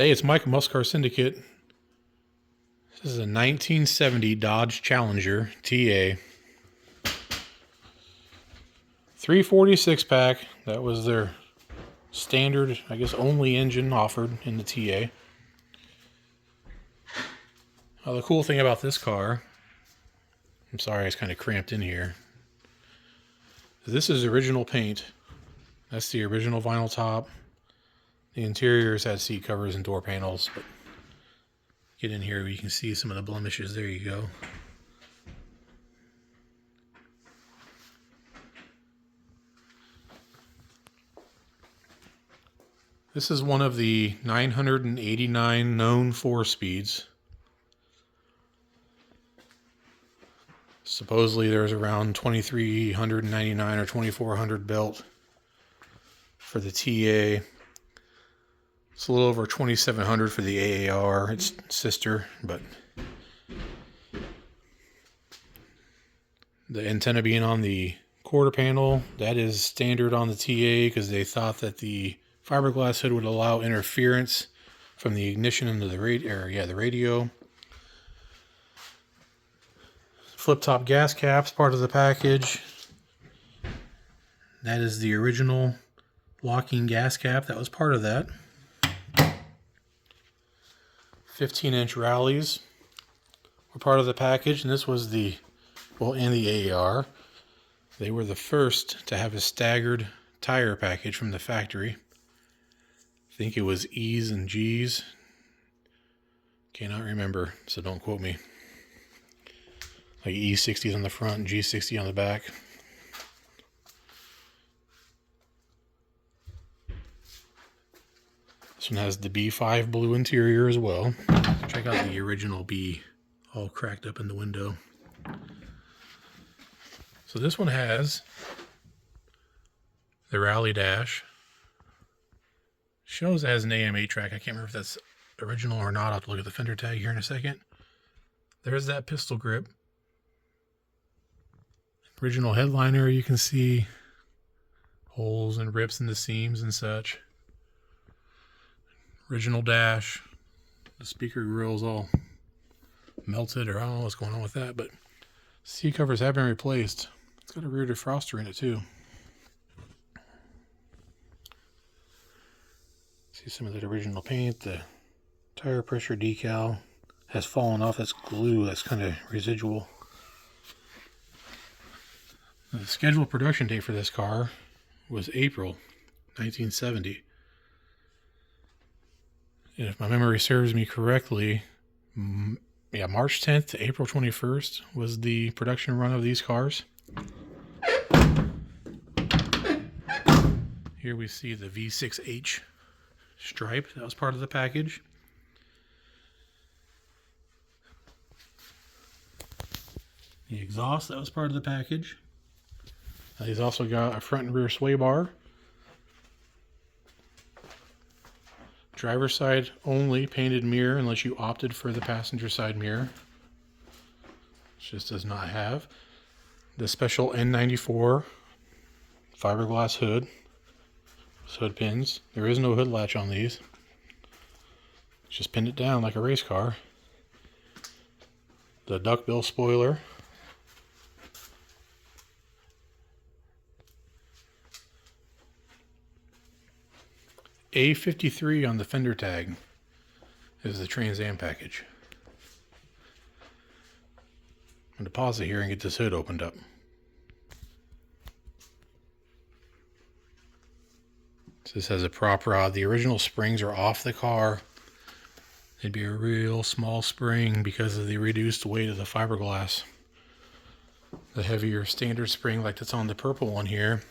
Hey, it's Mike Muscar Syndicate. This is a 1970 Dodge Challenger TA. 346 pack. That was their standard, I guess, only engine offered in the TA. The cool thing about this car, I'm sorry it's kind of cramped in here. This is original paint. That's the original vinyl top. The interiors had seat covers and door panels, but get in here, you can see some of the blemishes. There you go. This is one of the 989 known 4-speeds. Supposedly there's around 2,399 or 2,400 built for the TA. It's a little over 2,700 for the AAR, its sister, but the antenna being on the quarter panel, that is standard on the TA because they thought that the fiberglass hood would allow interference from the ignition into the radio. Flip-top gas caps, part of the package. That is the original locking gas cap. That was part of that. 15-inch rallies were part of the package, and this was the AAR. They were the first to have a staggered tire package from the factory. I think it was E's and G's. Cannot remember, so don't quote me. Like E60 on the front, G60 on the back. This one has the B5 blue interior as well. Check out the original B, all cracked up in the window. So this one has the rally dash. Shows it has an AM 8-track. I can't remember if that's original or not. I'll have to look at the fender tag here in a second. There's that pistol grip. Original headliner, you can see holes and rips in the seams and such. Original dash. The speaker grill's all melted, or I don't know what's going on with that, but seat covers have been replaced. It's got a rear defroster in it too. See some of that original paint. The tire pressure decal has fallen off. That's glue. That's kind of residual. The scheduled production date for this car was April 1970. And if my memory serves me correctly, March 10th to April 21st was the production run of these cars. Here we see the V6H stripe. That was part of the package. The exhaust, that was part of the package. He's also got a front and rear sway bar. Driver's side only painted mirror unless you opted for the passenger side mirror. It just does not have. The special N94 fiberglass hood. Hood pins. There is no hood latch on these. Just pinned it down like a race car. The duckbill spoiler. A53 on the fender tag is the Trans Am package. I'm going to pause it here and get this hood opened up. So this has a prop rod. The original springs are off the car. It'd be a real small spring because of the reduced weight of the fiberglass. The heavier standard spring like that's on the purple one here,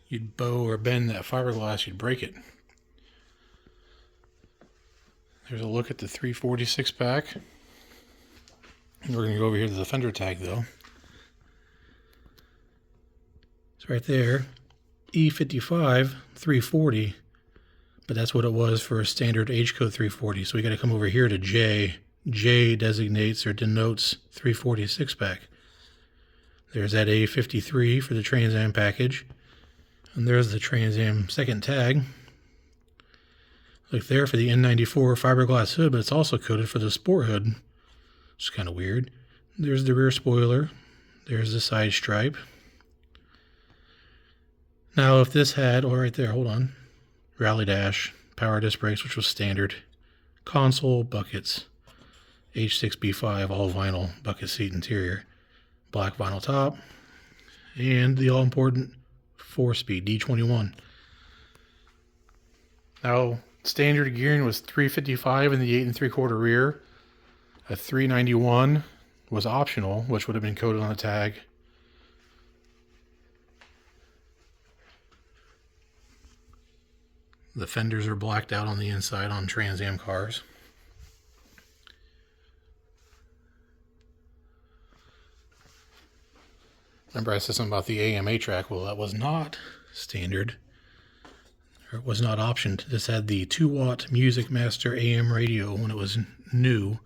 you'd bow or bend that fiberglass, you'd break it. There's a look at the 346 pack. We're going to go over here to the fender tag though. It's right there. E55 340, but that's what it was for a standard H code 340. So we got to come over here to J. J designates or denotes 346 pack. There's that A53 for the Trans Am package. And there's the Trans Am second tag. like there for the N94 fiberglass hood, but it's also coated for the sport hood, which is kind of weird. There's the rear spoiler. There's the side stripe. Now, if this had, oh, right there, hold on, rally dash, power disc brakes, which was standard, console, buckets, H6B5 all vinyl bucket seat interior, black vinyl top, and the all-important 4-speed D21. Now, standard gearing was 355 in the 8 3/4 rear. A 391 was optional, which would have been coded on the tag. The fenders are blacked out on the inside on Trans Am cars. Remember I said something about the AMA track? Well, that was not standard. Or it was not optioned. This had the 2-watt Music Master AM radio when it was new.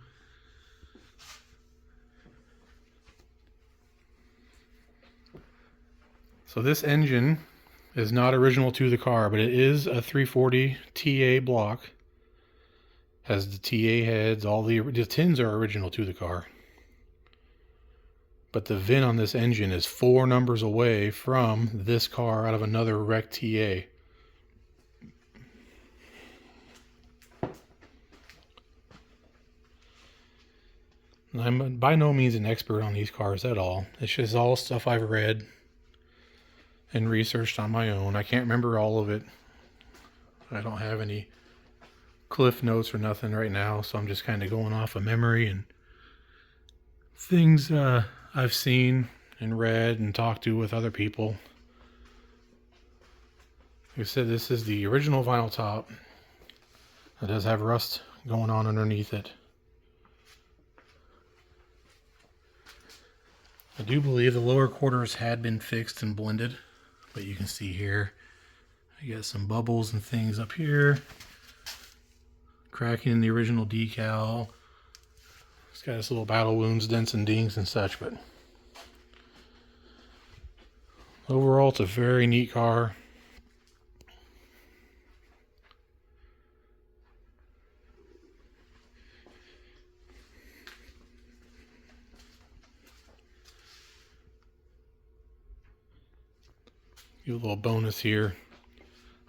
So this engine is not original to the car, but it is a 340 TA block. Has the TA heads, all the tins are original to the car. But the VIN on this engine is 4 numbers away from this car out of another wrecked TA. I'm by no means an expert on these cars at all. It's just all stuff I've read and researched on my own. I can't remember all of it. I don't have any cliff notes or nothing right now, so I'm just kind of going off of memory and things I've seen and read and talked to with other people. Like I said, this is the original vinyl top. It does have rust going on underneath it. I do believe the lower quarters had been fixed and blended, but you can see here, I got some bubbles and things up here. Cracking in the original decal. It's got its little battle wounds, dents and dings and such, but overall it's a very neat car. Give a little bonus here.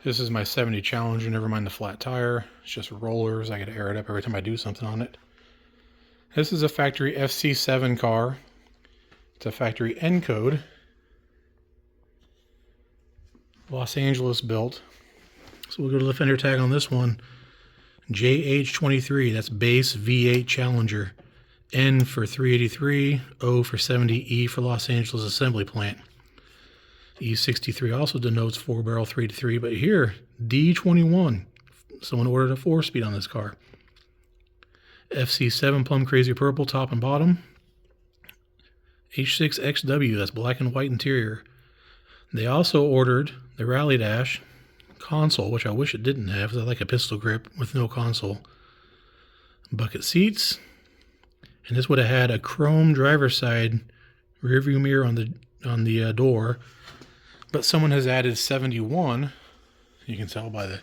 This is my 70 Challenger, never mind the flat tire. It's just rollers. I gotta air it up every time I do something on it. This is a factory FC7 car. It's a factory N code. Los Angeles built. So we'll go to the fender tag on this one. JH23, that's base V8 Challenger. N for 383, O for 70, E for Los Angeles Assembly Plant. E63 also denotes 4-barrel 383, but here, D21. Someone ordered a 4-speed on this car. FC7 Plum Crazy Purple, top and bottom. H6XW, that's black and white interior. They also ordered the Rally Dash console, which I wish it didn't have, because I like a pistol grip with no console. Bucket seats. And this would have had a chrome driver's side rear view mirror on the door. But someone has added 71. You can tell by the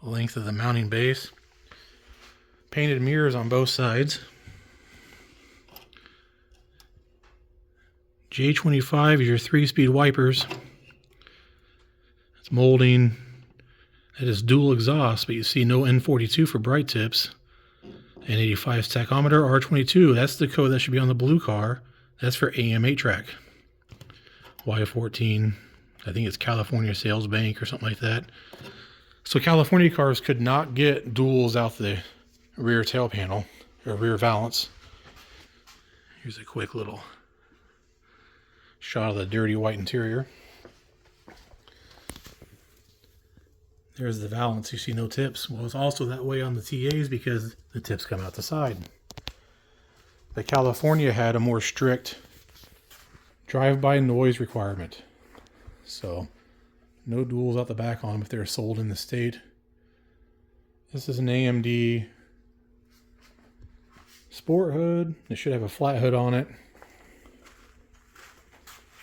length of the mounting base. Painted mirrors on both sides. J25 is your 3-speed wipers. It's molding. That is dual exhaust, but you see no N42 for bright tips. N85's tachometer, R22. That's the code that should be on the blue car. That's for AM8 track. Y14, I think it's California Sales Bank or something like that. So California cars could not get duals out the rear tail panel or rear valance. Here's a quick little shot of the dirty white interior. There's the valance. You see no tips. Well, it's also that way on the TAs because the tips come out the side. The California had a more strict drive-by noise requirement. So no duals out the back on them if they're sold in the state. This is an AMD sport hood. It should have a flat hood on it.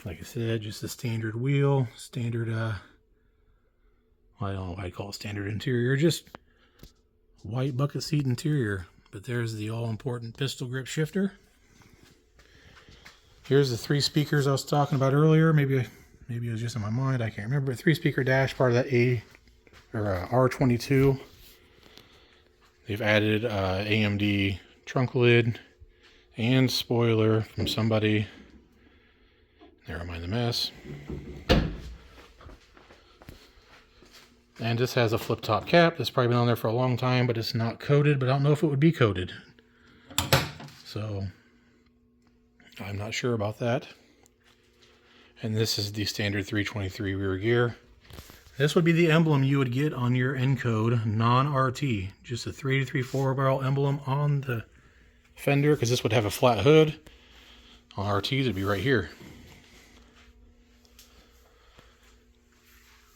Like I said, just a standard wheel, standard well, I don't know why I call it standard interior, just white bucket seat interior. But there's the all-important pistol grip shifter. Here's the 3 speakers I was talking about earlier. Maybe it was just in my mind, I can't remember. 3-speaker dash, part of that R22. They've added AMD trunk lid and spoiler from somebody. Never mind the mess. And this has a flip top cap. That's probably been on there for a long time, but it's not coated, but I don't know if it would be coated. So I'm not sure about that. And this is the standard 323 rear gear. This would be the emblem you would get on your Encode non-RT. Just a 3-3-4 barrel emblem on the fender, because this would have a flat hood. On RTs, it'd be right here.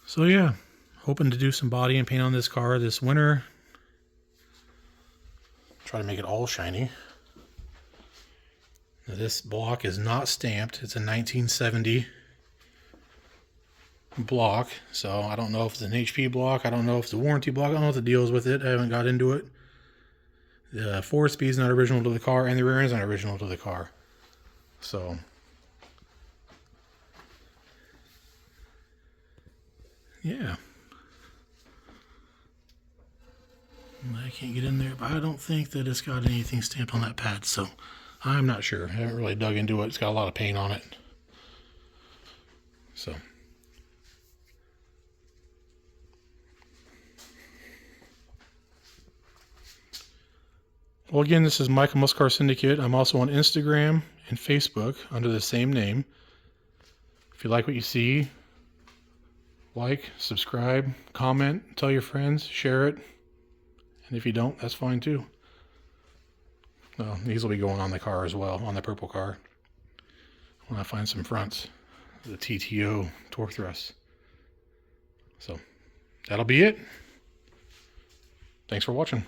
So yeah, hoping to do some body and paint on this car this winter. Try to make it all shiny. Now, this block is not stamped. It's a 1970 block, so I don't know if it's an HP block. I don't know if it's a warranty block. I don't know what the deal is with it. I haven't got into it. The 4-speed is not original to the car, and the rear end is not original to the car. So yeah, I can't get in there, but I don't think that it's got anything stamped on that pad, so I'm not sure. I haven't really dug into it. It's got a lot of paint on it. So well, again, this is Michael Muscar Syndicate. I'm also on Instagram and Facebook under the same name. If you like what you see, like, subscribe, comment, tell your friends, share it. And if you don't, that's fine too. Well, these will be going on the car as well, on the purple car. When I find some fronts, the TTO torque thrust. So that'll be it. Thanks for watching.